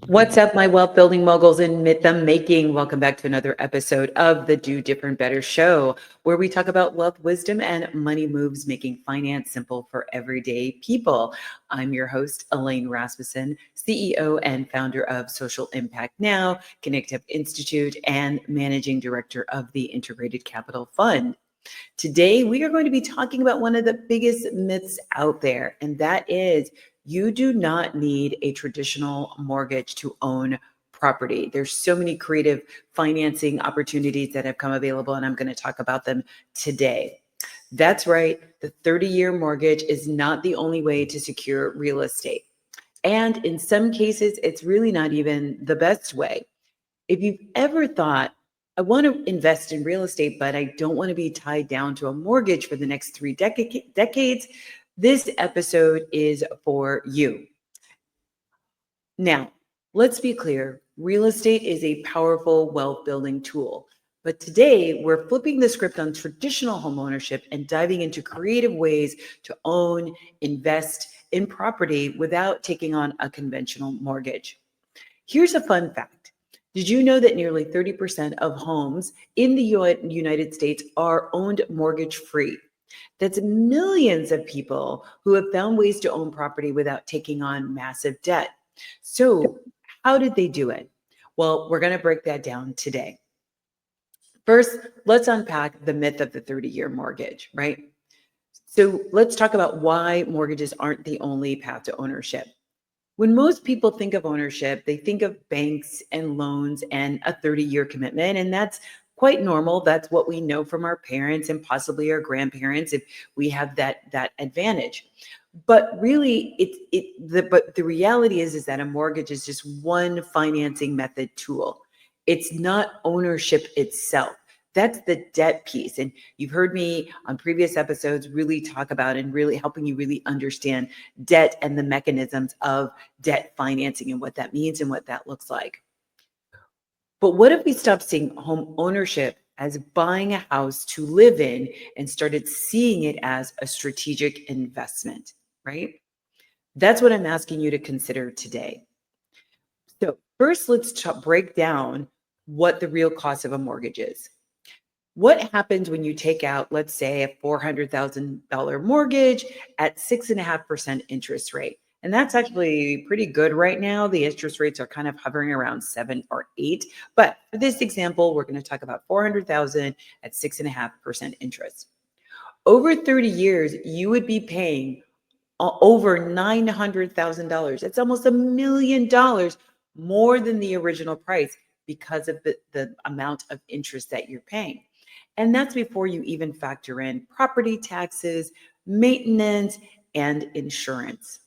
What's up, my wealth building moguls in myth the making? Welcome back to another episode of the Do.Different.Better Show, where we talk about wealth, wisdom, and money moves, making finance simple for everyday people. I'm your host, Elaine Rasmussen, CEO and founder of Social Impact Now, Connective Institute, and managing director of the Integrated Capital Fund. Today, we are going to be talking about one of the biggest myths out there, and that is you do not need a traditional mortgage to own property. There's so many creative financing opportunities that have come available, and I'm going to talk about them today. That's right, the 30-year mortgage is not the only way to secure real estate. And in some cases, it's really not even the best way. If you've ever thought, I want to invest in real estate, but I don't want to be tied down to a mortgage for the next three decades, this episode is for you. Now, let's be clear, real estate is a powerful wealth building tool. But today, we're flipping the script on traditional homeownership and diving into creative ways to own, invest in property without taking on a conventional mortgage. Here's a fun fact. Did you know that nearly 30% of homes in the United States are owned mortgage-free? That's millions of people who have found ways to own property without taking on massive debt. So, how did they do it? Well, we're going to break that down today. First, let's unpack the myth of the 30-year mortgage, right? So, let's talk about why mortgages aren't the only path to ownership. When most people think of ownership, they think of banks and loans and a 30-year commitment, and that's quite normal. That's what we know from our parents and possibly our grandparents if we have that advantage. But really, but the reality is that a mortgage is just one financing method tool. It's not ownership itself. That's the debt piece. And you've heard me on previous episodes really talk about and really helping you really understand debt and the mechanisms of debt financing and what that means and what that looks like. But what if we stopped seeing home ownership as buying a house to live in and started seeing it as a strategic investment, right? That's what I'm asking you to consider today. So first, let's break down what the real cost of a mortgage is. What happens when you take out, let's say, a $400,000 mortgage at 6.5% interest rate? And that's actually pretty good right now. The interest rates are kind of hovering around 7 or 8. But for this example, we're going to talk about 400,000 at 6.5% interest. Over 30 years, you would be paying over $900,000. That's almost $1 million more than the original price because of the amount of interest that you're paying. And that's before you even factor in property taxes, maintenance, and insurance.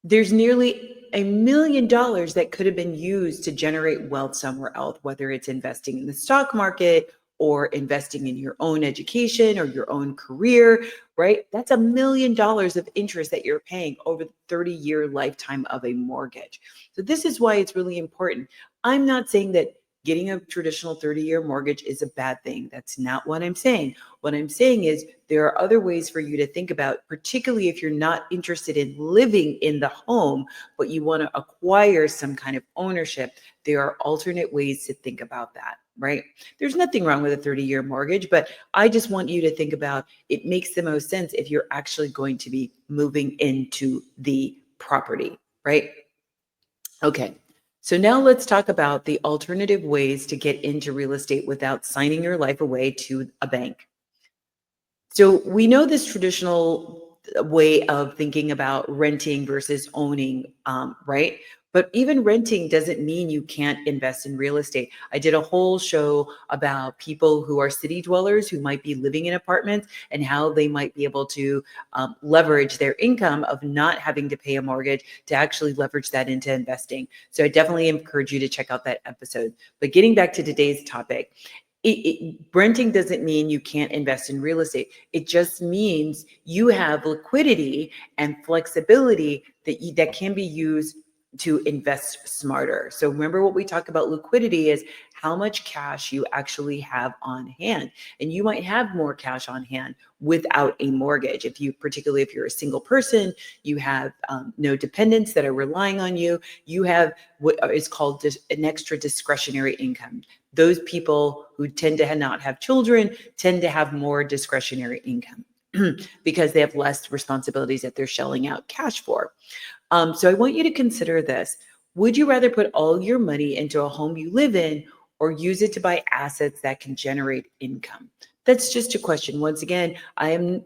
There's nearly $1 million that could have been used to generate wealth somewhere else, whether it's investing in the stock market or investing in your own education or your own career, right? That's $1 million of interest that you're paying over the 30-year lifetime of a mortgage. So this is why it's really important. I'm not saying that getting a traditional 30-year mortgage is a bad thing. That's not what I'm saying. What I'm saying is there are other ways for you to think about, particularly if you're not interested in living in the home, but you want to acquire some kind of ownership. There are alternate ways to think about that, right? There's nothing wrong with a 30-year mortgage, but I just want you to think about it makes the most sense if you're actually going to be moving into the property, right? Okay. So now let's talk about the alternative ways to get into real estate without signing your life away to a bank. So we know this traditional way of thinking about renting versus owning, right? But even renting doesn't mean you can't invest in real estate. I did a whole show about people who are city dwellers who might be living in apartments and how they might be able to leverage their income of not having to pay a mortgage to actually leverage that into investing. So I definitely encourage you to check out that episode. But getting back to today's topic, renting doesn't mean you can't invest in real estate. It just means you have liquidity and flexibility that can be used to invest smarter. So remember what we talk about liquidity is how much cash you actually have on hand. And you might have more cash on hand without a mortgage. Particularly if you're a single person, you have no dependents that are relying on you, you have what is called an extra discretionary income. Those people who tend to not have children tend to have more discretionary income because they have less responsibilities that they're shelling out cash for. So I want you to consider this. Would you rather put all your money into a home you live in or use it to buy assets that can generate income? That's just a question. Once again,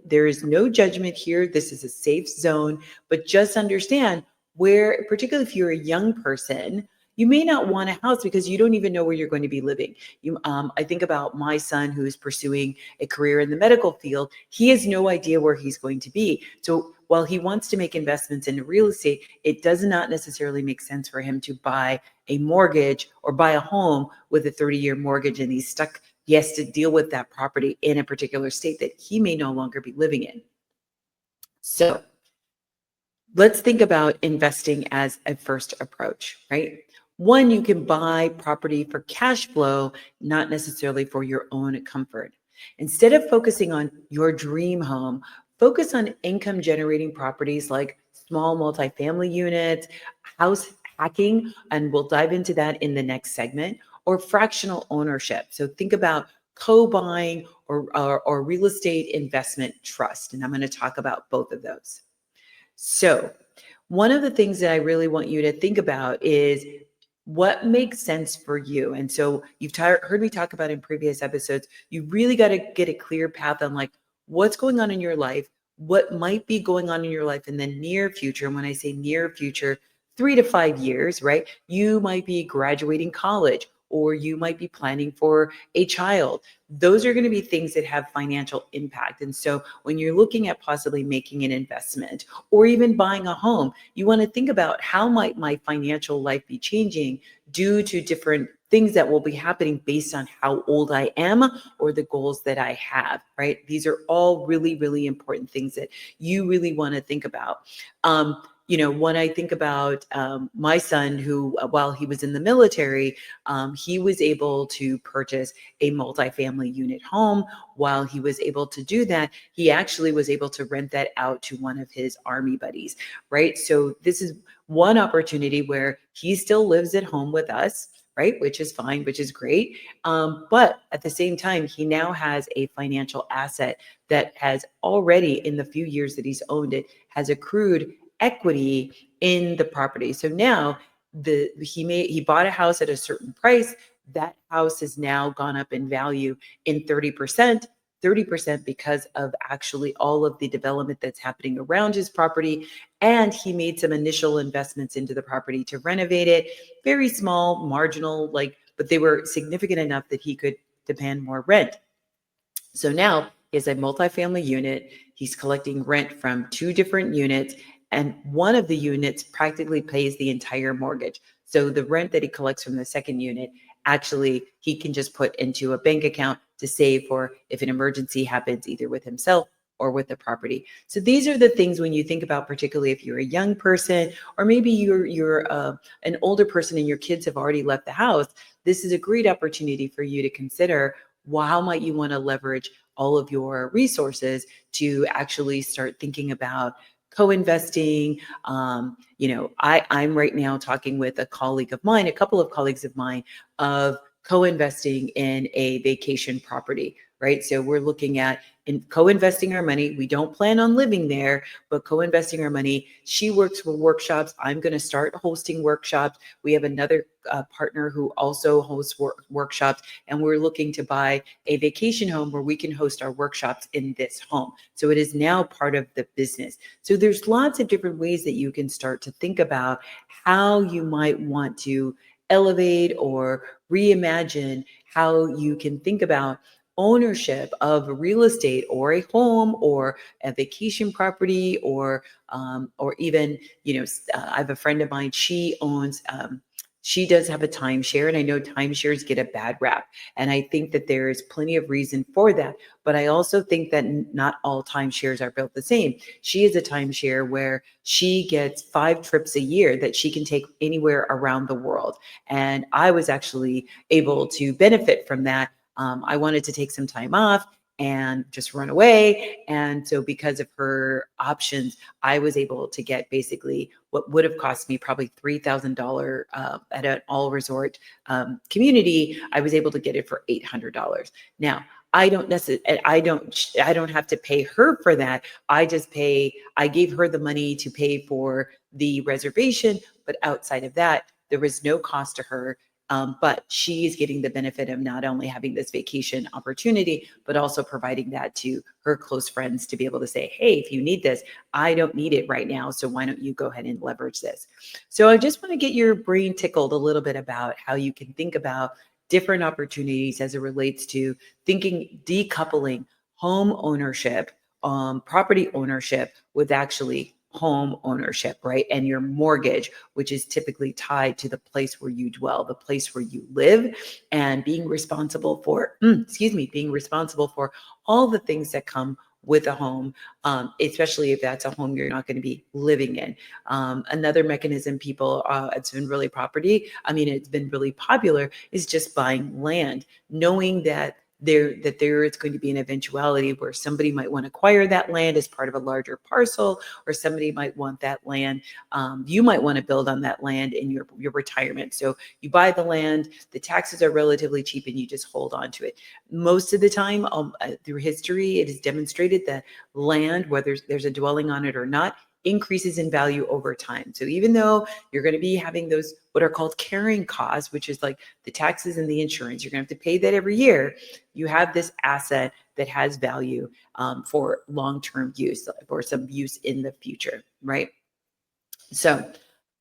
there is no judgment here. This is a safe zone, but just understand where, particularly if you're a young person, you may not want a house because you don't even know where you're going to be living. I think about my son who is pursuing a career in the medical field. He has no idea where he's going to be. So while he wants to make investments into real estate, it does not necessarily make sense for him to buy a mortgage or buy a home with a 30-year mortgage, and he's stuck. He has to deal with that property in a particular state that he may no longer be living in. So let's think about investing as a first approach, right? One, you can buy property for cash flow, not necessarily for your own comfort. Instead of focusing on your dream home, focus on income generating properties like small multifamily units, house hacking, and we'll dive into that in the next segment, or fractional ownership. So think about co-buying or real estate investment trust. And I'm going to talk about both of those. So one of the things that I really want you to think about is what makes sense for you. And so you've heard me talk about in previous episodes, you really got to get a clear path on like what's going on in your life, what might be going on in your life in the near future. And when I say near future, 3 to 5 years, right? You might be graduating college or you might be planning for a child. Those are going to be things that have financial impact. And so when you're looking at possibly making an investment or even buying a home, you want to think about how might my financial life be changing due to different things that will be happening based on how old I am or the goals that I have, right? These are all really, really important things that you really want to think about. When I think about my son, who, while he was in the military, he was able to purchase a multifamily unit home. While he was able to do that, he actually was able to rent that out to one of his Army buddies, right? So this is one opportunity where he still lives at home with us, right? Which is fine, which is great. But at the same time, he now has a financial asset that has already, in the few years that he's owned it, has accrued equity in the property. So now he bought a house at a certain price. That house has now gone up in value in 30%. 30% because of actually all of the development that's happening around his property. And he made some initial investments into the property to renovate it. Very small, marginal, but they were significant enough that he could demand more rent. So now he has a multifamily unit. He's collecting rent from 2 different units, and one of the units practically pays the entire mortgage. So the rent that he collects from the second unit, actually, he can just put into a bank account to save for if an emergency happens, either with himself or with the property. So these are the things when you think about, particularly if you're a young person, or maybe you're an older person and your kids have already left the house. This is a great opportunity for you to consider, well, how might you want to leverage all of your resources to actually start thinking about co-investing. I'm right now talking with a couple of colleagues of mine, of co-investing in a vacation property, right? So we're looking at co-investing our money. We don't plan on living there, but co-investing our money. She works for workshops. I'm going to start hosting workshops. We have another partner who also hosts workshops, and we're looking to buy a vacation home where we can host our workshops in this home. So it is now part of the business. So there's lots of different ways that you can start to think about how you might want to elevate or reimagine how you can think about ownership of real estate or a home or a vacation property or even, I have a friend of mine, she She does have a timeshare, and I know timeshares get a bad rap. And I think that there is plenty of reason for that. But I also think that not all timeshares are built the same. She is a timeshare where she gets 5 trips a year that she can take anywhere around the world. And I was actually able to benefit from that. I wanted to take some time off and just run away. And so, because of her options, I was able to get basically what would have cost me probably $3,000 at an all resort community. I was able to get it for $800. Now, I don't have to pay her for that. I gave her the money to pay for the reservation, but outside of that, there was no cost to her. But she's getting the benefit of not only having this vacation opportunity, but also providing that to her close friends to be able to say, hey, if you need this, I don't need it right now. So why don't you go ahead and leverage this? So I just want to get your brain tickled a little bit about how you can think about different opportunities as it relates to thinking, decoupling home ownership, property ownership with actually home ownership, right? And your mortgage, which is typically tied to the place where you dwell, the place where you live, and being responsible for, being responsible for all the things that come with a home, especially if that's a home you're not going to be living in. Another mechanism it's been really it's been really popular, is just buying land, knowing that there is going to be an eventuality where somebody might want to acquire that land as part of a larger parcel, or somebody might want that land. You might want to build on that land in your retirement. So you buy the land, the taxes are relatively cheap, and you just hold on to it. Most of the time, through history, it is demonstrated that land, whether there's a dwelling on it or not, increases in value over time. So even though you're going to be having those what are called carrying costs, which is like the taxes and the insurance, you're going to have to pay that every year. You have this asset that has value for long-term use, or some use in the future, right? So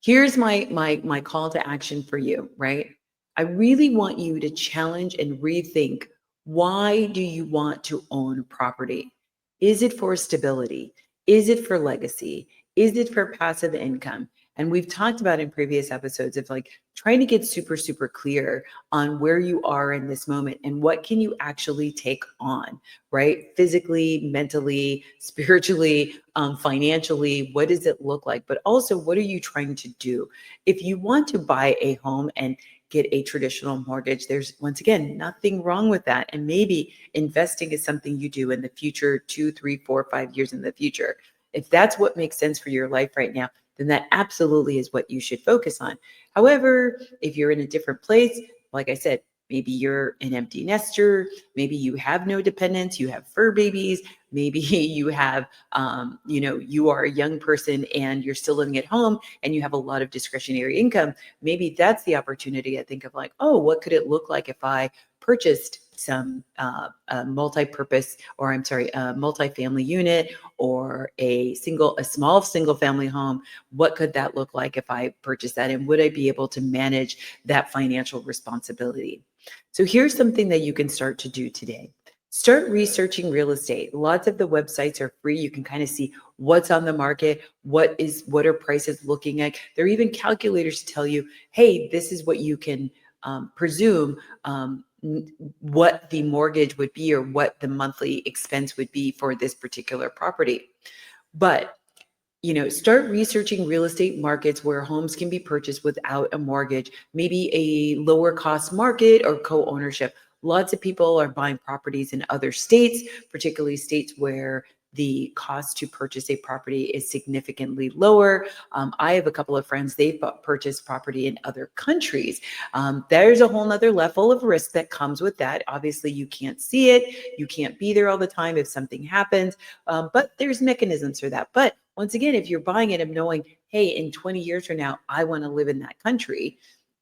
here's my call to action for you, right? I really want you to challenge and rethink, why do you want to own property? Is it for stability? Is it for legacy? Is it for passive income? And we've talked about in previous episodes of like trying to get super, super clear on where you are in this moment and what can you actually take on, right? Physically, mentally, spiritually, financially, what does it look like? But also, what are you trying to do? If you want to buy a home and get a traditional mortgage, there's, once again, nothing wrong with that. And maybe investing is something you do in the future, 2, 3, 4, 5 years in the future. If that's what makes sense for your life right now, then that absolutely is what you should focus on. However, if you're in a different place, like I said, maybe you're an empty nester, maybe you have no dependents, you have fur babies, maybe you have, you are a young person and you're still living at home and you have a lot of discretionary income. Maybe that's the opportunity I think of, like, oh, what could it look like if I purchased some multi-purpose, or I'm sorry, a multi-family unit, or a small single family home? What could that look like if I purchased that? And would I be able to manage that financial responsibility? So here's something that you can start to do today. Start researching real estate. Lots of the websites are free. You can kind of see what's on the market, what are prices looking like. There are even calculators to tell you, hey, this is what you can presume what the mortgage would be, or what the monthly expense would be for this particular property. But start researching real estate markets where homes can be purchased without a mortgage, maybe a lower cost market or co-ownership. Lots of people are buying properties in other states, particularly states where the cost to purchase a property is significantly lower. I have a couple of friends, they've purchased property in other countries. There's a whole nother level of risk that comes with that. Obviously, you can't see it. You can't be there all the time if something happens, but there's mechanisms for that. But once again, if you're buying it and knowing, hey, in 20 years from now, I want to live in that country,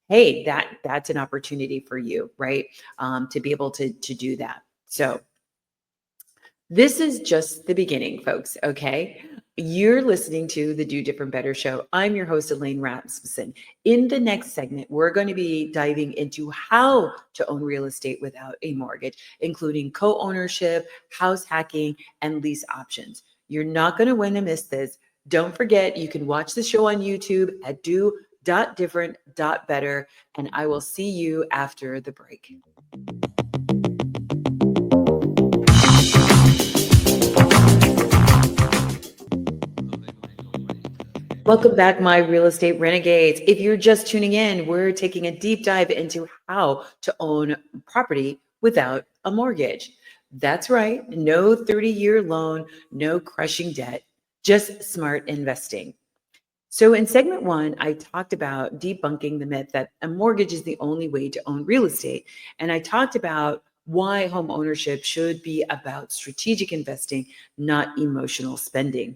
hey, that's an opportunity for you, right? To be able to do that. So this is just the beginning, folks, okay? You're listening to the Do Different Better Show. I'm your host, Elaine Rasmussen. In the next segment, we're going to be diving into how to own real estate without a mortgage, including co-ownership, house hacking, and lease options. You're not going to want to miss this. Don't forget, you can watch the show on YouTube at Do Do.Different.Better, and I will see you after the break. Welcome back, my real estate renegades. If you're just tuning in, we're taking a deep dive into how to own property without a mortgage. That's right, no 30-year loan, no crushing debt, just smart investing. So, in segment one, I talked about debunking the myth that a mortgage is the only way to own real estate. And I talked about why home ownership should be about strategic investing, not emotional spending.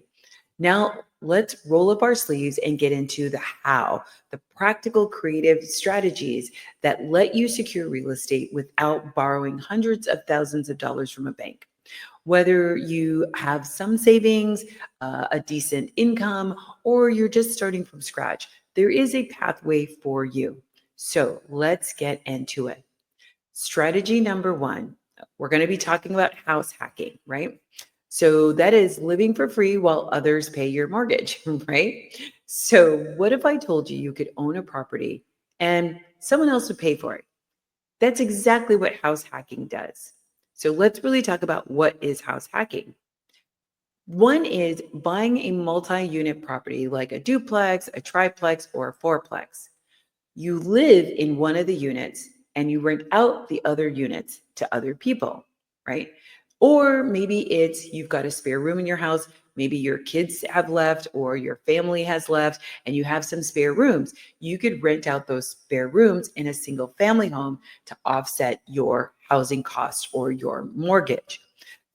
Now, let's roll up our sleeves and get into the how, the practical, creative strategies that let you secure real estate without borrowing hundreds of thousands of dollars from a bank. Whether you have some savings, a decent income, or you're just starting from scratch, there is a pathway for you. So let's get into it. Strategy number one, we're going to be talking about house hacking, right? So that is living for free while others pay your mortgage, right? So what if I told you you could own a property and someone else would pay for it? That's exactly what house hacking does. So let's really talk about what is house hacking. One is buying a multi-unit property like a duplex, a triplex, or a fourplex. You live in one of the units and you rent out the other units to other people, right? Or maybe it's you've got a spare room in your house. Maybe your kids have left or your family has left and you have some spare rooms. You could rent out those spare rooms in a single family home to offset your housing costs or your mortgage.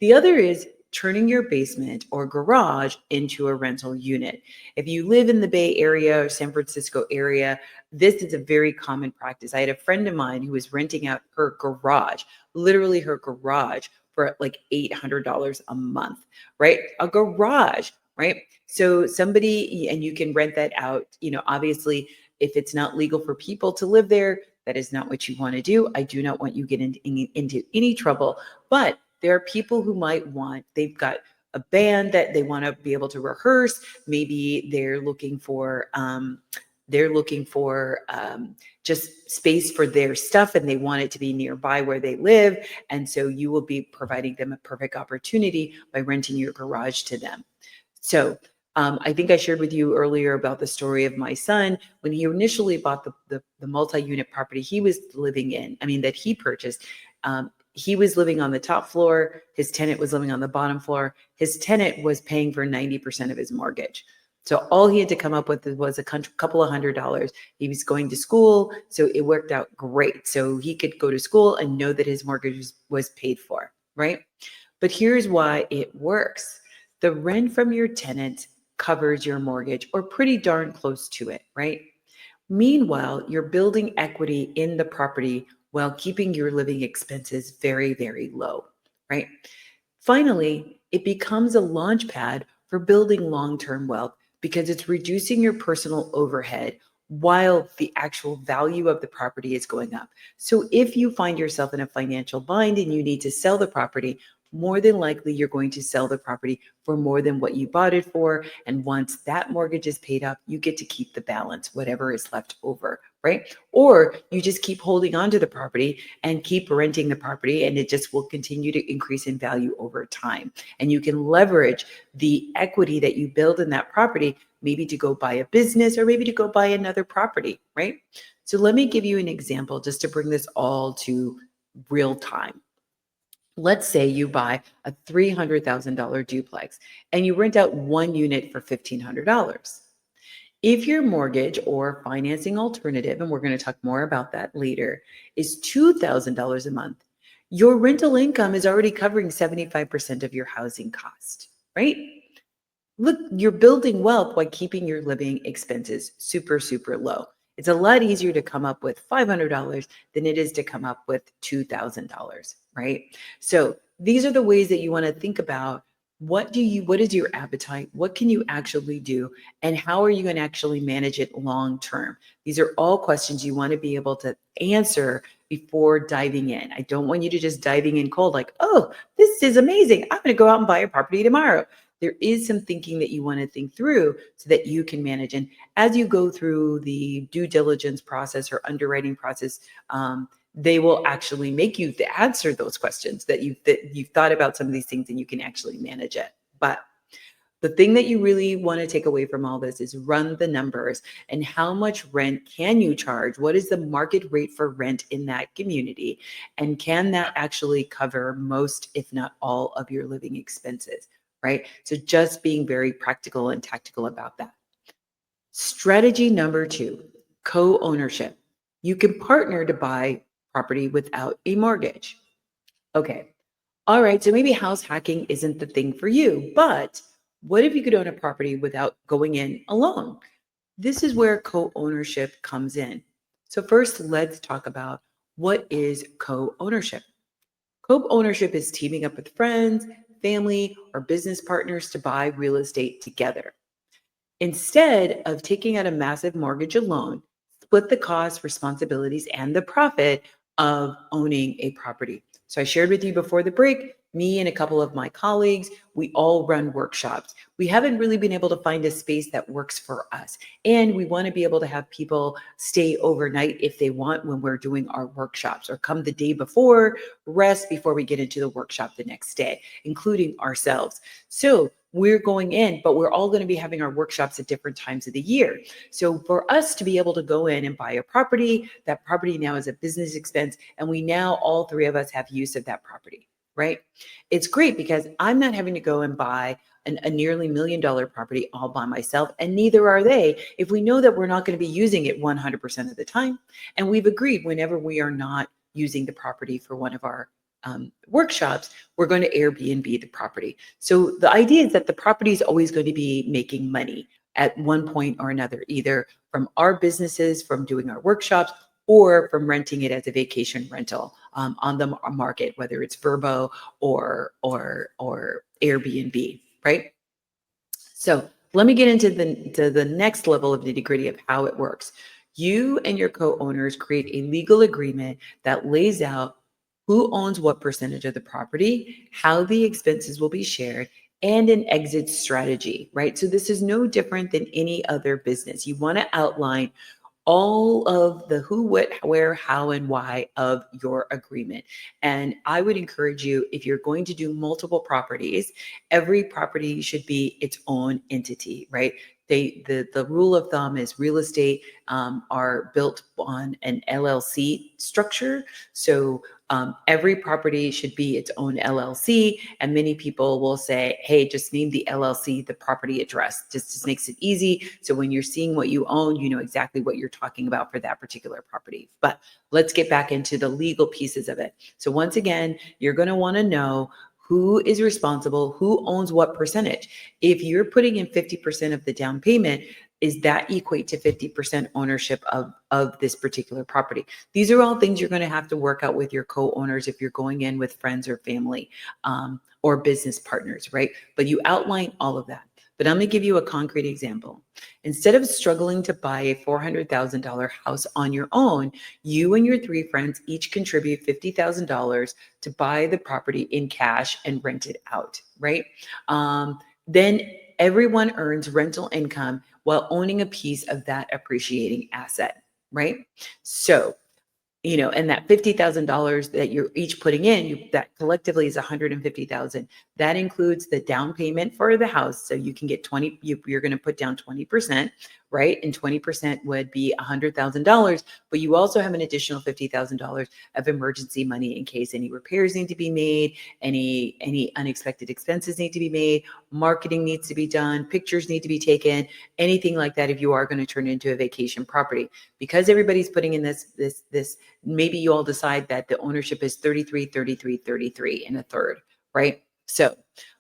The other is turning your basement or garage into a rental unit. If you live in the Bay Area or San Francisco area, this is a very common practice. I had a friend of mine who was renting out her garage, literally her garage, for like $800 a month, right? A garage, right? So somebody, and you can rent that out, obviously, if it's not legal for people to live there, that is not what you want to do. I do not want you get into any trouble, but there are people who they've got a band that they want to be able to rehearse. Maybe they're looking for just space for their stuff and they want it to be nearby where they live. And so you will be providing them a perfect opportunity by renting your garage to them. So I think I shared with you earlier about the story of my son. When he initially bought the multi-unit property he was living in, that he purchased, he was living on the top floor. His tenant was living on the bottom floor. His tenant was paying for 90% of his mortgage. So all he had to come up with was a couple of $100. He was going to school, so it worked out great. So he could go to school and know that his mortgage was paid for, right? But here's why it works. The rent from your tenant covers your mortgage or pretty darn close to it, right? Meanwhile, you're building equity in the property while keeping your living expenses very, very low, right? Finally, it becomes a launch pad for building long-term wealth because it's reducing your personal overhead while the actual value of the property is going up. So if you find yourself in a financial bind and you need to sell the property, more than likely you're going to sell the property for more than what you bought it for. And once that mortgage is paid up, you get to keep the balance, whatever is left over, right? Or you just keep holding on to the property and keep renting the property, and it just will continue to increase in value over time. And you can leverage the equity that you build in that property, maybe to go buy a business or maybe to go buy another property, right? So let me give you an example just to bring this all to real time. Let's say you buy a $300,000 duplex and you rent out one unit for $1,500. If your mortgage or financing alternative, and we're going to talk more about that later, is $2,000 a month, your rental income is already covering 75% of your housing cost, right? Look, you're building wealth while keeping your living expenses super, super low. It's a lot easier to come up with $500 than it is to come up with $2,000, right? So these are the ways that you want to think about what is your appetite? What can you actually do? And how are you going to actually manage it long term? These are all questions you want to be able to answer before diving in. I don't want you to just diving in cold like, oh, this is amazing. I'm going to go out and buy a property tomorrow. there is some thinking that you want to think through so that you can manage. And as you go through the due diligence process or underwriting process, they will actually make you answer those questions that you've thought about some of these things, and you can actually manage it. But the thing that you really want to take away from all this is run the numbers and how much rent can you charge? What is the market rate for rent in that community? And can that actually cover most, if not all, of your living expenses, right? So just being very practical and tactical about that. Strategy number 2, co-ownership. You can partner to buy property without a mortgage. Okay. All right, so maybe house hacking isn't the thing for you, but what if you could own a property without going in alone? This is where co-ownership comes in. So first, let's talk about what is co-ownership. Co-ownership is teaming up with friends, family, or business partners to buy real estate together. Instead of taking out a massive mortgage alone, split the costs, responsibilities, and the profit of owning a property. So I shared with you before the break, me and a couple of my colleagues, we all run workshops. We haven't really been able to find a space that works for us. And we want to be able to have people stay overnight if they want when we're doing our workshops, or come the day before, rest before we get into the workshop the next day, including ourselves. So we're going in, but we're all going to be having our workshops at different times of the year. So for us to be able to go in and buy a property, that property now is a business expense, and we now, all three of us, have use of that property, right? It's great because I'm not having to go and buy a nearly $1 million property all by myself, and neither are they if we know that we're not going to be using it 100% of the time. And we've agreed whenever we are not using the property for one of our workshops, we're going to Airbnb the property. So the idea is that the property is always going to be making money at one point or another, either from our businesses, from doing our workshops, or from renting it as a vacation rental on the market, whether it's Vrbo or Airbnb, right? So let me get into the next level of nitty-gritty of how it works. You and your co-owners create a legal agreement that lays out who owns what percentage of the property, how the expenses will be shared, and an exit strategy, right? So this is no different than any other business. You want to outline all of the who, what, where, how, and why of your agreement. And I would encourage you, if you're going to do multiple properties, every property should be its own entity, right? The rule of thumb is real estate are built on an LLC structure. So every property should be its own LLC. And many people will say, hey, just name the LLC the property address. Just makes it easy. So when you're seeing what you own, you know exactly what you're talking about for that particular property. But let's get back into the legal pieces of it. So once again, you're going to want to know who is responsible, who owns what percentage. If you're putting in 50% of the down payment, is that equate to 50% ownership of this particular property? These are all things you're going to have to work out with your co-owners if you're going in with friends or family or business partners, right? But you outline all of that. But I'm going to give you a concrete example. Instead of struggling to buy a $400,000 house on your own, you and your three friends each contribute $50,000 to buy the property in cash and rent it out, right? Then everyone earns rental income while owning a piece of that appreciating asset, right? So, and that $50,000 that you're each putting in, that collectively is $150,000. That includes the down payment for the house. So you can get 20, you're going to put down 20%, right? And 20% would be $100,000, but you also have an additional $50,000 of emergency money in case any repairs need to be made, any unexpected expenses need to be made, marketing needs to be done, pictures need to be taken, anything like that if you are going to turn it into a vacation property. Because everybody's putting in this, maybe you all decide that the ownership is 33, 33, 33 and a third, right? So,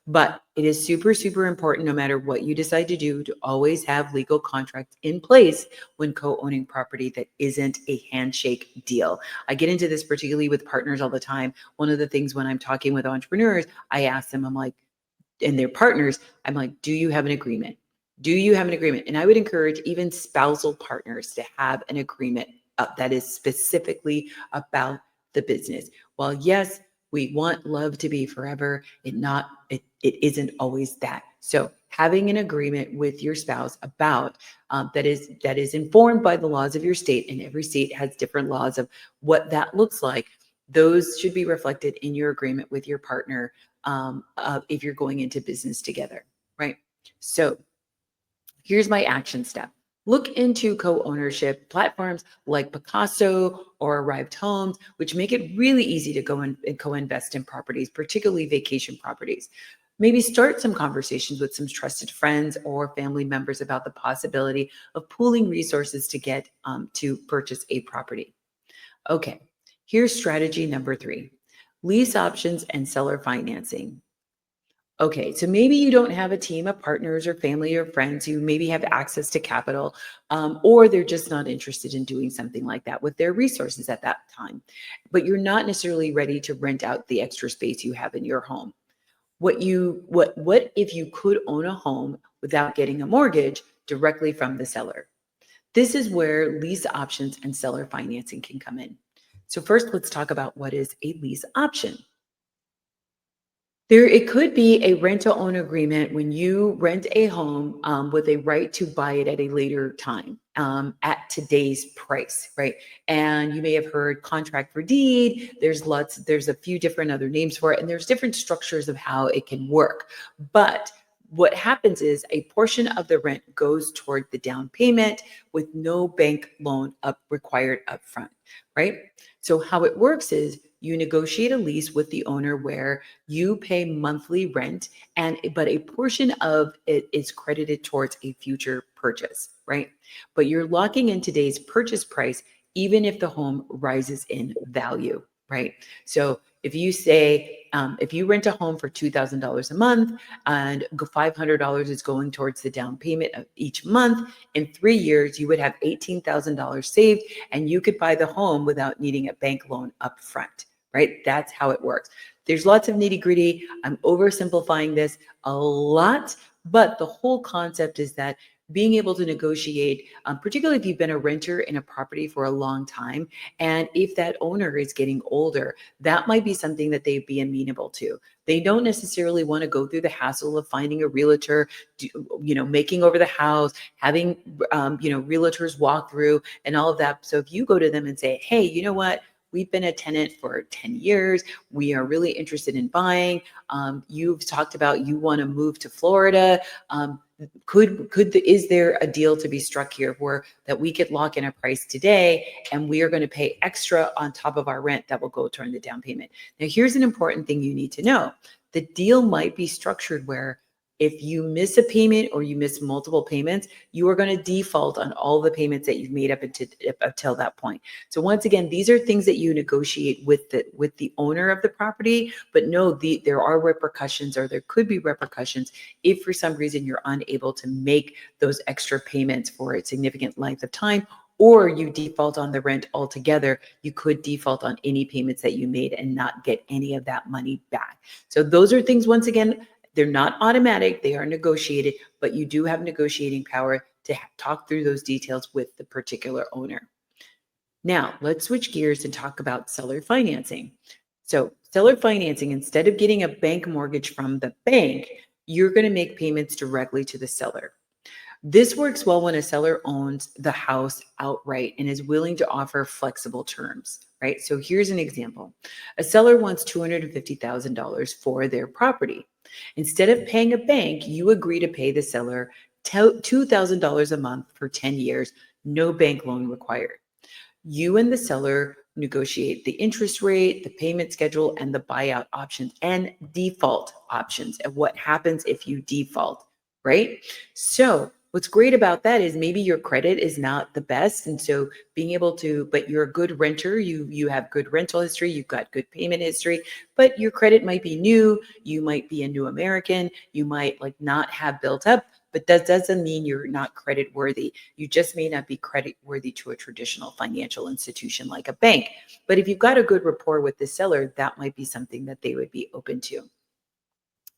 but it is super, super important, no matter what you decide to do, to always have legal contracts in place when co-owning property that isn't a handshake deal. I get into this particularly with partners all the time. One of the things when I'm talking with entrepreneurs, I ask them, I'm like, and their partners, I'm like, do you have an agreement? Do you have an agreement? And I would encourage even spousal partners to have an agreement that is specifically about the business. Well, yes, We want love to be forever. It isn't always that. So having an agreement with your spouse about that is informed by the laws of your state, and every state has different laws of what that looks like. Those should be reflected in your agreement with your partner if you're going into business together, right? So here's my action step. Look into co-ownership platforms like Picasso or Arrived Homes, which make it really easy to go and co-invest in properties, particularly vacation properties. Maybe start some conversations with some trusted friends or family members about the possibility of pooling resources to get to purchase a property. Okay, here's strategy number 3: lease options and seller financing. Okay, so maybe you don't have a team of partners or family or friends who maybe have access to capital, or they're just not interested in doing something like that with their resources at that time. But you're not necessarily ready to rent out the extra space you have in your home. What if you could own a home without getting a mortgage directly from the seller? This is where lease options and seller financing can come in. So first, let's talk about what is a lease option. It could be a rent-to-own agreement when you rent a home with a right to buy it at a later time at today's price, right? And you may have heard contract for deed. There's a few different other names for it, and there's different structures of how it can work. But what happens is a portion of the rent goes toward the down payment with no bank loan required upfront, right? So how it works is you negotiate a lease with the owner where you pay monthly rent, but a portion of it is credited towards a future purchase, right? But you're locking in today's purchase price even if the home rises in value, right? So if you rent a home for $2,000 a month and $500 is going towards the down payment of each month, in 3 years you would have $18,000 saved, and you could buy the home without needing a bank loan up front, right? That's how it works. There's lots of nitty gritty. I'm oversimplifying this a lot, but the whole concept is that being able to negotiate, particularly if you've been a renter in a property for a long time, and if that owner is getting older, that might be something that they'd be amenable to. They don't necessarily want to go through the hassle of finding a realtor, making over the house, having, realtors walk through and all of that. So if you go to them and say, hey, you know what? We've been a tenant for 10 years. We are really interested in buying. You've talked about you want to move to Florida. Is there a deal to be struck here where that we could lock in a price today and we are going to pay extra on top of our rent that will go toward the down payment? Now, here's an important thing you need to know. The deal might be structured where if you miss a payment or you miss multiple payments, you are going to default on all the payments that you've made up until that point. So once again, these are things that you negotiate with the owner of the property, but there are repercussions, or there could be repercussions if for some reason you're unable to make those extra payments for a significant length of time, or you default on the rent altogether. You could default on any payments that you made and not get any of that money back. So those are things, once again, they're not automatic, they are negotiated, but you do have negotiating power to talk through those details with the particular owner. Now, let's switch gears and talk about seller financing. So seller financing, instead of getting a bank mortgage from the bank, you're going to make payments directly to the seller. This works well when a seller owns the house outright and is willing to offer flexible terms, right? So here's an example. A seller wants $250,000 for their property. Instead of paying a bank, you agree to pay the seller $2,000 a month for 10 years, no bank loan required. You and the seller negotiate the interest rate, the payment schedule, and the buyout options and default options of what happens if you default, right? So what's great about that is maybe your credit is not the best. And so but you're a good renter, you have good rental history, you've got good payment history, but your credit might be new, you might be a new American, you might not have built up, but that doesn't mean you're not credit worthy. You just may not be credit worthy to a traditional financial institution like a bank. But if you've got a good rapport with the seller, that might be something that they would be open to.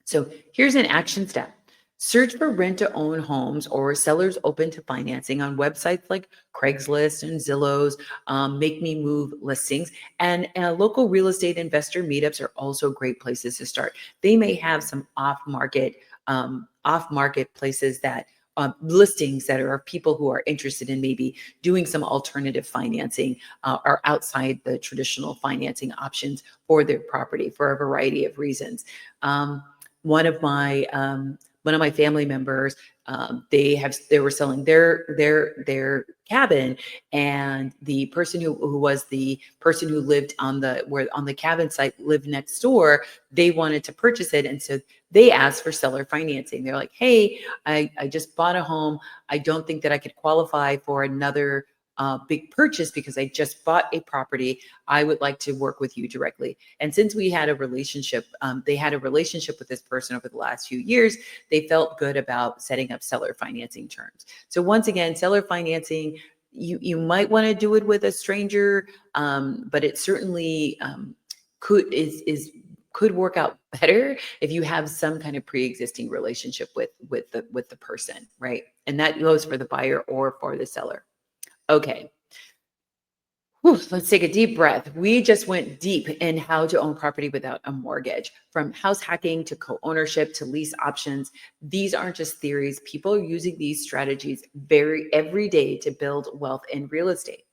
So here's an action step. Search for rent-to-own homes or sellers open to financing on websites like Craigslist and Zillow's, Make Me Move listings, and local real estate investor meetups are also great places to start. They may have some off-market places that listings that are people who are interested in maybe doing some alternative financing or outside the traditional financing options for their property for a variety of reasons. Um, one of my family members, they were selling their cabin, and the person who was the person who lived on the cabin site lived next door. They wanted to purchase it, and so they asked for seller financing. They're like, "Hey, I just bought a home. I don't think that I could qualify for another big purchase because I just bought a property. I would like to work with you directly." And since we had a relationship, they had a relationship with this person over the last few years. They felt good about setting up seller financing terms. So once again, seller financing, you might want to do it with a stranger, but it certainly could work out better if you have some kind of pre-existing relationship with the person, right? And that goes for the buyer or for the seller. Okay. Whew, let's take a deep breath. We just went deep in how to own property without a mortgage, from house hacking to co-ownership to lease options. These aren't just theories. People are using these strategies every day to build wealth in real estate.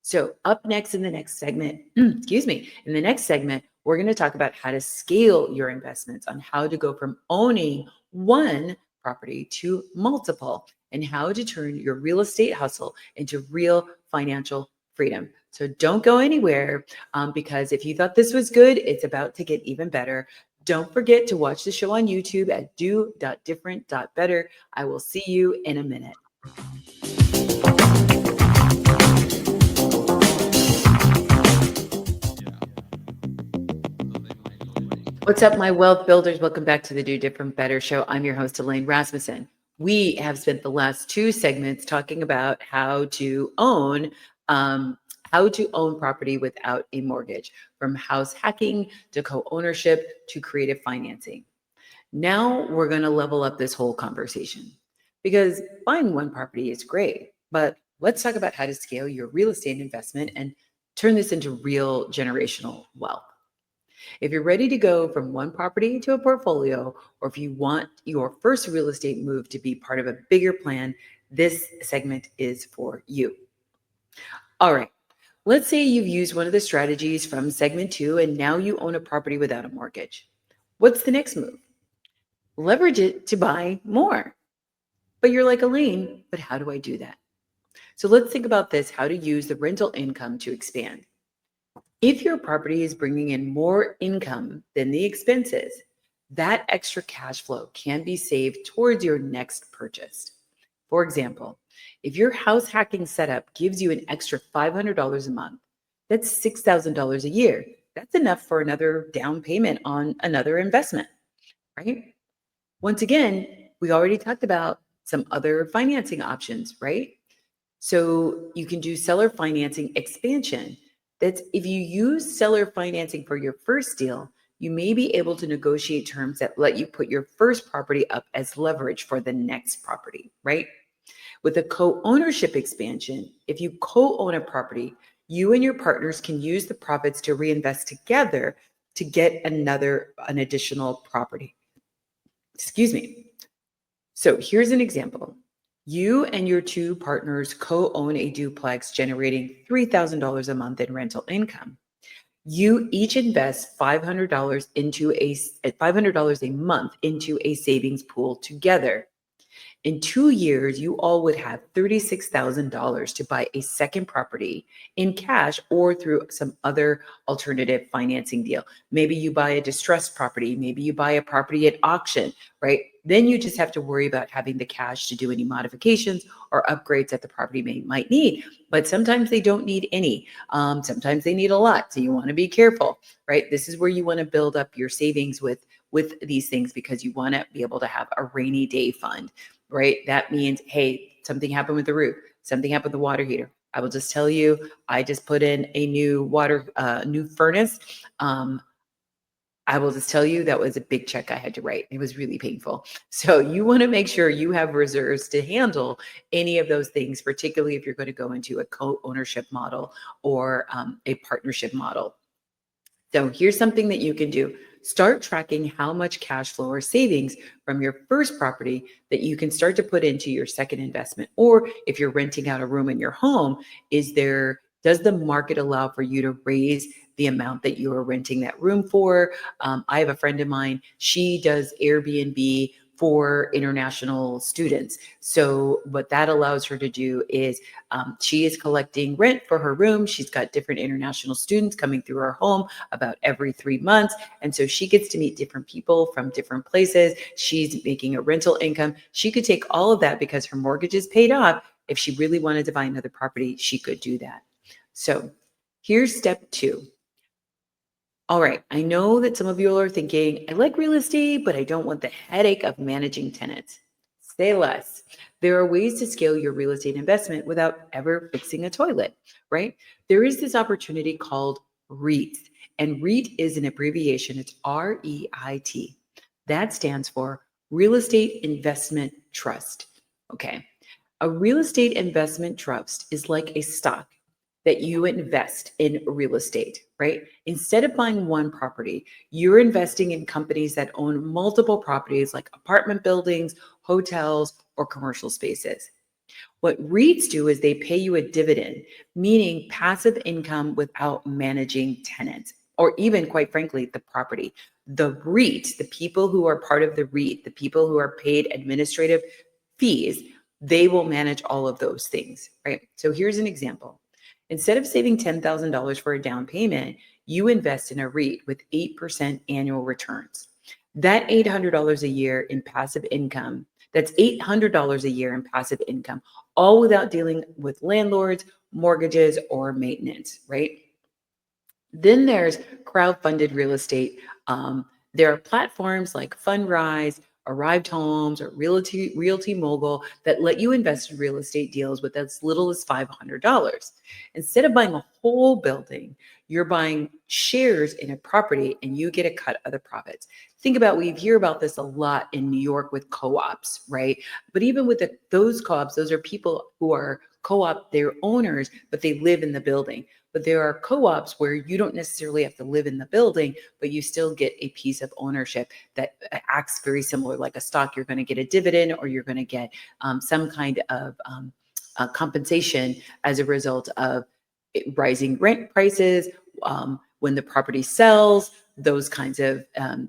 So up next in the next segment, excuse me, in the next segment, we're going to talk about how to scale your investments, on how to go from owning one property to multiple, and how to turn your real estate hustle into real financial freedom. So don't go anywhere, because if you thought this was good, it's about to get even better. Don't forget to watch the show on YouTube at Do.Different.Better. I will see you in a minute. What's up, my wealth builders? Welcome back to the Do Different Better Show. I'm your host, Elaine Rasmussen. We have spent the last two segments talking about how to own property without a mortgage, from house hacking to co-ownership to creative financing. Now we're going to level up this whole conversation, because buying one property is great, but let's talk about how to scale your real estate investment and turn this into real generational wealth. If you're ready to go from one property to a portfolio, or if you want your first real estate move to be part of a bigger plan, this segment is for you. All right. Let's say you've used one of the strategies from segment 2 and now you own a property without a mortgage. What's the next move? Leverage it to buy more. But you're like, Elaine, but how do I do that? So let's think about this, how to use the rental income to expand. If your property is bringing in more income than the expenses, that extra cash flow can be saved towards your next purchase. For example, if your house hacking setup gives you an extra $500 a month, that's $6,000 a year. That's enough for another down payment on another investment, right? Once again, we already talked about some other financing options, right? So you can do seller financing expansion. That's if you use seller financing for your first deal, you may be able to negotiate terms that let you put your first property up as leverage for the next property, right? With a co-ownership expansion, if you co-own a property, you and your partners can use the profits to reinvest together to get an additional property. Excuse me. So here's an example. You and your two partners co-own a duplex generating $3,000 a month in rental income. You each invest $500 a month into a savings pool together. In 2 years, you all would have $36,000 to buy a second property in cash or through some other alternative financing deal. Maybe you buy a distressed property. Maybe you buy a property at auction, right? Then you just have to worry about having the cash to do any modifications or upgrades that the property might need. But sometimes they don't need any. Sometimes they need a lot. So you want to be careful, right? This is where you want to build up your savings with these things, because you want to be able to have a rainy day fund, right? That means, hey, something happened with the roof, something happened with the water heater. I will just tell you, I just put in a new new furnace. I will just tell you that was a big check I had to write. It was really painful. So you want to make sure you have reserves to handle any of those things, particularly if you're going to go into a co-ownership model or a partnership model. So here's something that you can do. Start tracking how much cash flow or savings from your first property that you can start to put into your second investment. Or if you're renting out a room in your home, does the market allow for you to raise the amount that you are renting that room for? I have a friend of mine, she does Airbnb for international students. So what that allows her to do is she is collecting rent for her room. She's got different international students coming through her home about every 3 months. And so she gets to meet different people from different places. She's making a rental income. She could take all of that because her mortgage is paid off. If she really wanted to buy another property, she could do that. So here's step 2. All right, I know that some of you are thinking, I like real estate, but I don't want the headache of managing tenants. Say less. There are ways to scale your real estate investment without ever fixing a toilet, right? There is this opportunity called REITs, and REIT is an abbreviation. It's REIT. That stands for Real Estate Investment Trust. Okay. A real estate investment trust is like a stock that you invest in real estate, right? Instead of buying one property, you're investing in companies that own multiple properties like apartment buildings, hotels, or commercial spaces. What REITs do is they pay you a dividend, meaning passive income without managing tenants, or even, quite frankly, the property. The REIT, the people who are part of the REIT, the people who are paid administrative fees, they will manage all of those things, right? So here's an example. Instead of saving $10,000 for a down payment, you invest in a REIT with 8% annual returns. That $800 a year in passive income, that's $800 a year in passive income, all without dealing with landlords, mortgages, or maintenance, right? Then there's crowd-funded real estate. There are platforms like Fundrise, Arrived Homes, or Realty Mogul that let you invest in real estate deals with as little as $500. Instead of buying a whole building, you're buying shares in a property and you get a cut of the profits. Think about, we hear about this a lot in New York with co-ops, right? But even with those co-ops, those are people who are co-op, they're owners, but they live in the building. But there are co-ops where you don't necessarily have to live in the building, but you still get a piece of ownership that acts very similar like a stock. You're going to get a dividend, or you're going to get some kind of compensation as a result of rising rent prices, when the property sells, those kinds of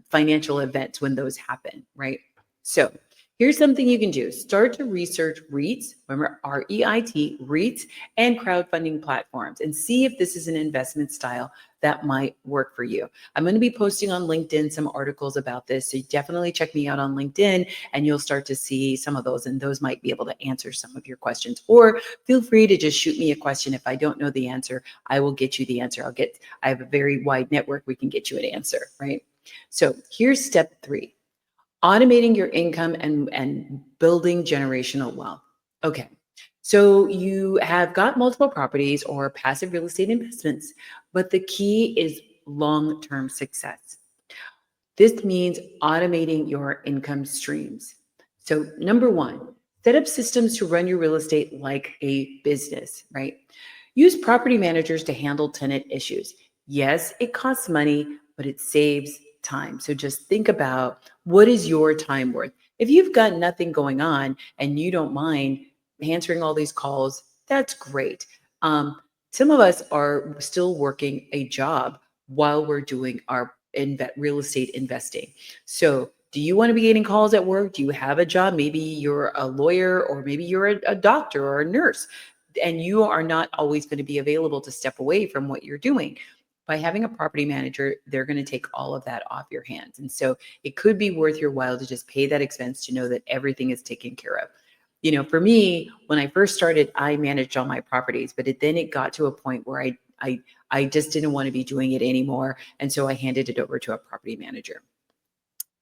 financial events when those happen, right? So here's something you can do. Start to research REITs, remember REIT, REITs, and crowdfunding platforms, and see if this is an investment style that might work for you. I'm going to be posting on LinkedIn some articles about this, so definitely check me out on LinkedIn, and you'll start to see some of those, and those might be able to answer some of your questions. Or feel free to just shoot me a question. If I don't know the answer, I will get you the answer. I have a very wide network. We can get you an answer, right? So here's step 3. Automating your income and building generational wealth. Okay, so you have got multiple properties or passive real estate investments, but the key is long-term success. This means automating your income streams. So number 1, set up systems to run your real estate like a business, right? Use property managers to handle tenant issues. Yes, it costs money, but it saves time. So just think about, what is your time worth? If you've got nothing going on and you don't mind answering all these calls, that's great. Some of us are still working a job while we're doing our real estate investing. So do you want to be getting calls at work? Do you have a job? Maybe you're a lawyer, or maybe you're a doctor or a nurse, and you are not always going to be available to step away from what you're doing. By having a property manager, they're going to take all of that off your hands. And so it could be worth your while to just pay that expense to know that everything is taken care of. You know, for me, when I first started, I managed all my properties, but then it got to a point where I just didn't want to be doing it anymore. And so I handed it over to a property manager.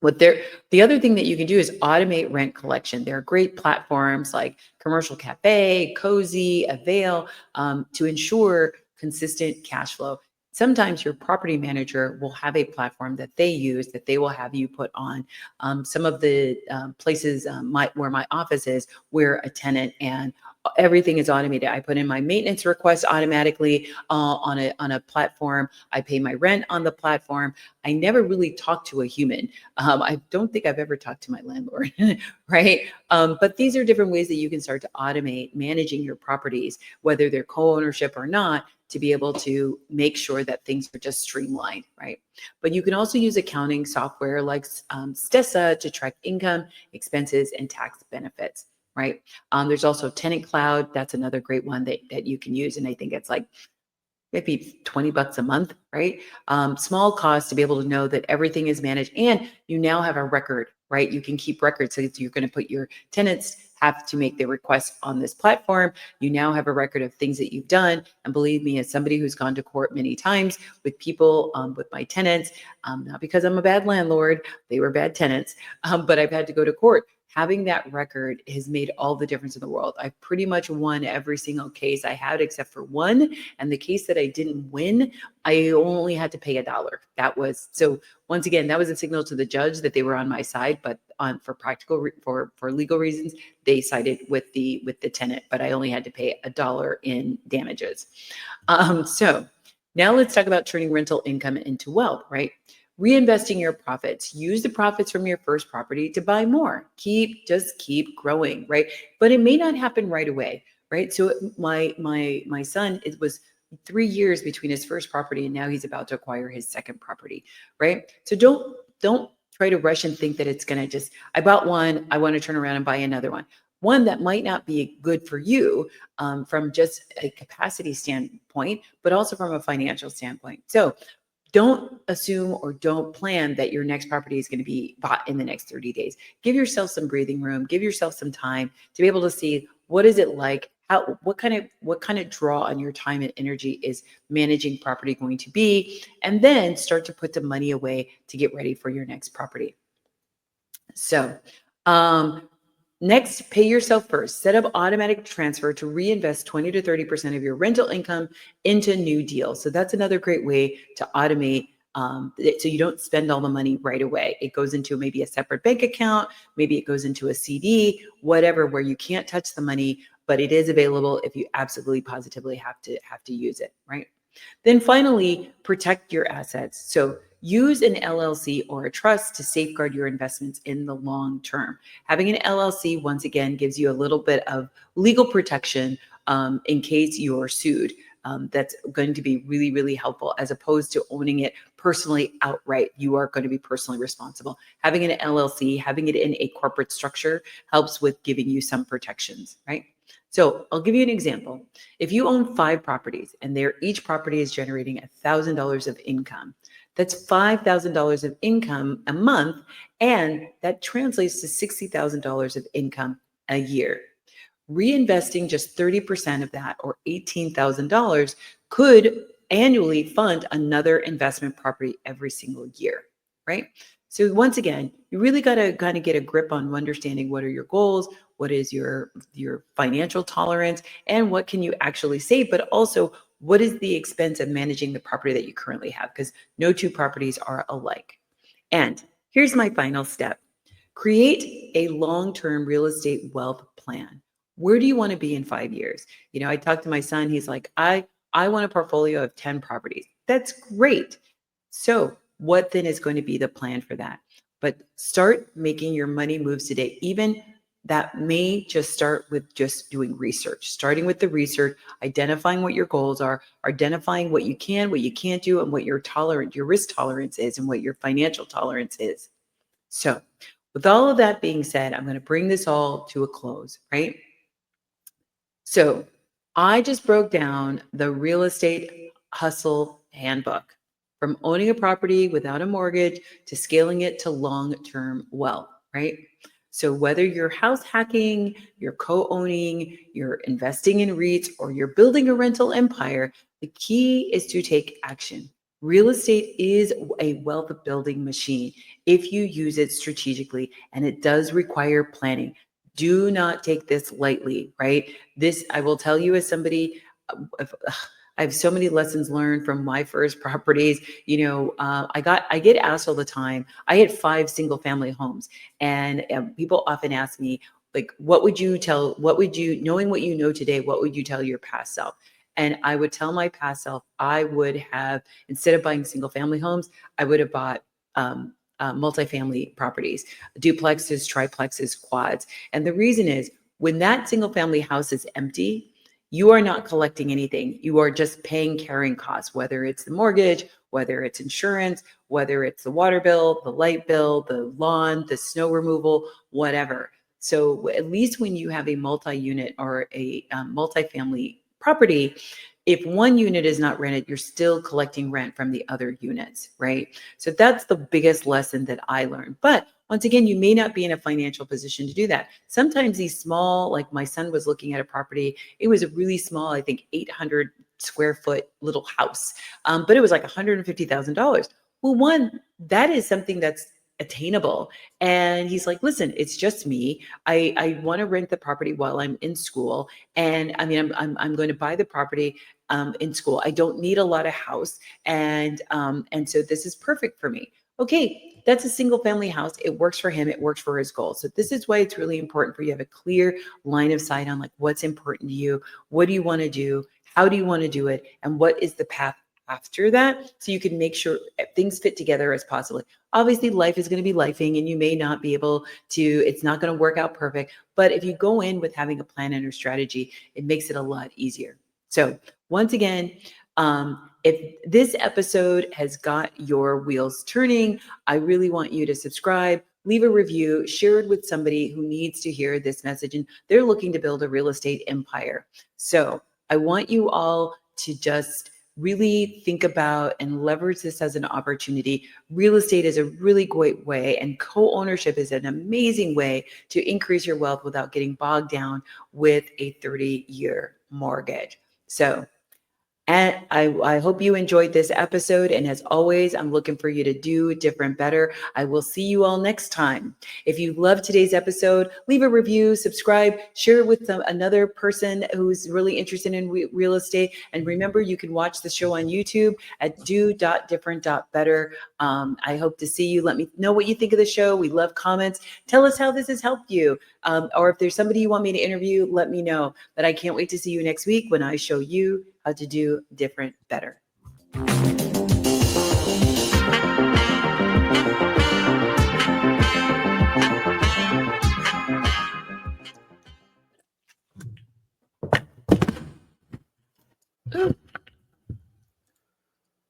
The other thing that you can do is automate rent collection. There are great platforms like Commercial Cafe, Cozy, Avail, to ensure consistent cash flow. sometimes your property manager will have a platform that they use that they will have you put on. Some of the places where my office is, we're a tenant and everything is automated. I put in my maintenance request automatically on a platform. I pay my rent on the platform. I never really talk to a human. I don't think I've ever talked to my landlord, right? But these are different ways that you can start to automate managing your properties, whether they're co-ownership or not, to be able to make sure that things are just streamlined, right? But you can also use accounting software like Stessa to track income, expenses, and tax benefits, right? There's also Tenant Cloud. That's another great one that you can use. And I think it's like maybe $20 a month, right? Small cost to be able to know that everything is managed and you now have a record, right? You can keep records. So you're going to put your tenants have to make their requests on this platform. You now have a record of things that you've done. And believe me, as somebody who's gone to court many times with people, with my tenants, not because I'm a bad landlord, they were bad tenants, but I've had to go to court. Having that record has made all the difference in the world. I've pretty much won every single case I had except for one. And the case that I didn't win, I only had to pay $1. That was, so once again, that was a signal to the judge that they were on my side, but for practical, for legal reasons, they sided with the tenant, but I only had to pay $1 in damages. So now let's talk about turning rental income into wealth, right? Reinvesting your profits. Use the profits from your first property to buy more. Just keep growing, right? But it may not happen right away, right? So my son, it was 3 years between his first property and now he's about to acquire his second property, right? So don't try to rush and think that it's going to just, I bought one, I want to turn around and buy another one. One that might not be good for you from just a capacity standpoint, but also from a financial standpoint. So don't assume or don't plan that your next property is going to be bought in the next 30 days. Give yourself some breathing room, give yourself some time to be able to see what is it like, what kind of draw on your time and energy is managing property going to be, and then start to put the money away to get ready for your next property. So, next, pay yourself first. Set up automatic transfer to reinvest 20 to 30% of your rental income into new deals. So that's another great way to automate so you don't spend all the money right away. It goes into maybe a separate bank account, maybe it goes into a CD, whatever, where you can't touch the money, but it is available if you absolutely positively have to use it, right? Then finally, protect your assets. So use an LLC or a trust to safeguard your investments in the long term. Having an LLC, once again, gives you a little bit of legal protection in case you're sued. That's going to be really, really helpful as opposed to owning it personally outright. You are going to be personally responsible. Having an LLC, having it in a corporate structure helps with giving you some protections, right? So I'll give you an example. If you own 5 properties and each property is generating $1,000 of income, that's $5,000 of income a month, and that translates to $60,000 of income a year. Reinvesting just 30% of that, or $18,000, could annually fund another investment property every single year, right? So once again, you really got to kind of get a grip on understanding what are your goals, what is your financial tolerance, and what can you actually save, but also what is the expense of managing the property that you currently have, because no two properties are alike. And here's my final step. Create a long-term real estate wealth plan. Where do you want to be in 5 years? You know, I talked to my son, he's like, I want a portfolio of 10 properties. That's great. So what then is going to be the plan for that? But start making your money moves today. Even that may just start with just doing research, starting with the research, identifying what your goals are, identifying what you can, what you can't do, and what your risk tolerance is, and what your financial tolerance is. So with all of that being said, I'm going to bring this all to a close, right? So I just broke down the real estate hustle handbook, from owning a property without a mortgage to scaling it to long-term wealth, right? So whether you're house hacking, you're co-owning, you're investing in REITs, or you're building a rental empire, the key is to take action. Real estate is a wealth building machine if you use it strategically, and it does require planning. Do not take this lightly, right? This, I will tell you as somebody, I have so many lessons learned from my first properties. I get asked all the time. I had 5 single family homes, and people often ask me, like, knowing what you know today, what would you tell your past self? And I would tell my past self, I would have, instead of buying single family homes, I would have bought multifamily properties, duplexes, triplexes, quads. And the reason is, when that single family house is empty, you are not collecting anything. You are just paying carrying costs, whether it's the mortgage, whether it's insurance, whether it's the water bill, the light bill, the lawn, the snow removal, whatever. So at least when you have a multi-unit or a multifamily property, if one unit is not rented, you're still collecting rent from the other units, right? So that's the biggest lesson that I learned. But once again, you may not be in a financial position to do that. Sometimes these small, like my son was looking at a property, it was a really small, I think 800 square foot little house, but it was like $150,000. Well, one, that is something that's attainable. And he's like, listen, it's just me. I want to rent the property while I'm in school. And I mean, I'm going to buy the property in school. I don't need a lot of house. And so this is perfect for me. Okay, that's a single family house. It works for him. It works for his goals. So this is why it's really important for you to have a clear line of sight on like what's important to you. What do you want to do? How do you want to do it? And what is the path after that? So you can make sure things fit together as possible. Obviously, life is going to be lifing and you may not be able to, it's not going to work out perfect. But if you go in with having a plan and a strategy, it makes it a lot easier. So once again, if this episode has got your wheels turning, I really want you to subscribe, leave a review, share it with somebody who needs to hear this message and they're looking to build a real estate empire. So I want you all to just really think about and leverage this as an opportunity. Real estate is a really great way, and co-ownership is an amazing way to increase your wealth without getting bogged down with a 30-year mortgage. So, and I hope you enjoyed this episode. And as always, I'm looking for you to do different better. I will see you all next time. If you loved today's episode, leave a review, subscribe, share it with another person who's really interested in real estate. And remember, you can watch the show on YouTube at Do.Different.Better. I hope to see you. Let me know what you think of the show. We love comments. Tell us how this has helped you. Or if there's somebody you want me to interview, let me know. But I can't wait to see you next week when I show you how to do different better. Ooh.